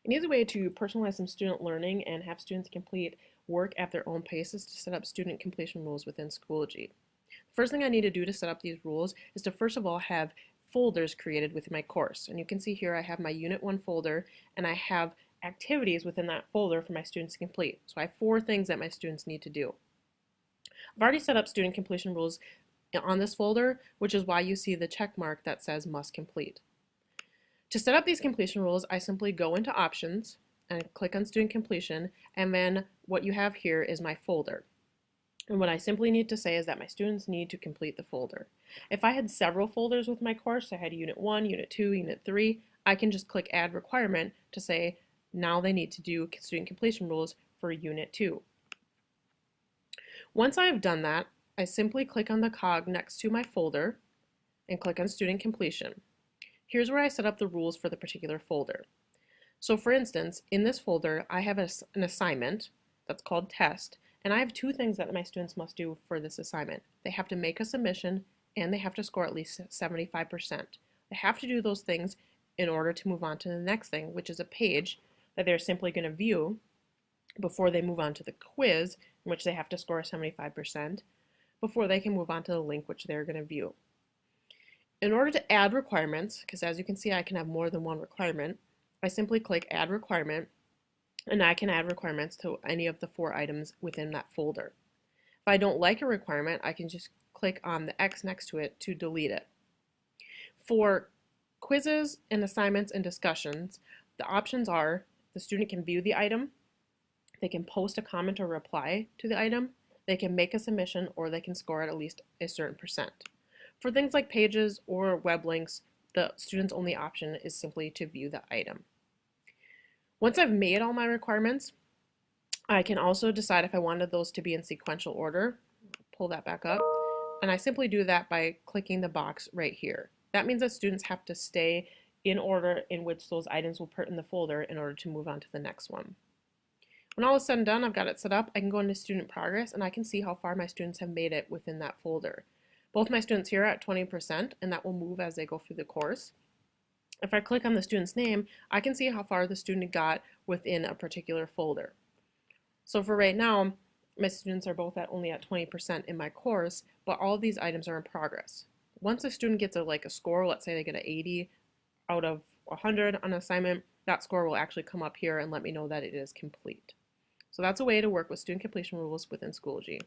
An easy way to personalize some student learning and have students complete work at their own pace is to set up student completion rules within Schoology. The first thing I need to do to set up these rules is to first of all have folders created within my course. And you can see here I have my Unit 1 folder and I have activities within that folder for my students to complete. So I have 4 things that my students need to do. I've already set up student completion rules on this folder, which is why you see the check mark that says must complete. To set up these completion rules, I simply go into options and click on student completion, and then what you have here is my folder. And what I simply need to say is that my students need to complete the folder. If I had several folders with my course, I had Unit 1, Unit 2, Unit 3, I can just click Add Requirement to say now they need to do student completion rules for Unit 2. Once I have done that, I simply click on the cog next to my folder and click on Student Completion. Here's where I set up the rules for the particular folder. So for instance, in this folder, I have an assignment that's called test, and I have 2 things that my students must do for this assignment. They have to make a submission and they have to score at least 75%. They have to do those things in order to move on to the next thing, which is a page that they're simply going to view before they move on to the quiz, in which they have to score 75%, before they can move on to the link which they're going to view. In order to add requirements, because as you can see I can have more than one requirement, I simply click Add Requirement, and I can add requirements to any of the 4 items within that folder. If I don't like a requirement, I can just click on the X next to it to delete it. For quizzes and assignments and discussions, the options are the student can view the item, they can post a comment or reply to the item, they can make a submission, or they can score at least a certain percent. For things like pages or web links, the student's only option is simply to view the item. Once I've made all my requirements, I can also decide if I wanted those to be in sequential order. Pull that back up. And I simply do that by clicking the box right here. That means that students have to stay in order in which those items will put in the folder in order to move on to the next one. When all is said and done, I've got it set up, I can go into student progress and I can see how far my students have made it within that folder. Both my students here are at 20%, and that will move as they go through the course. If I click on the student's name, I can see how far the student got within a particular folder. So for right now, my students are both only at 20% in my course, but all of these items are in progress. Once a student gets a score, let's say they get an 80 out of 100 on an assignment, that score will actually come up here and let me know that it is complete. So that's a way to work with student completion rules within Schoology.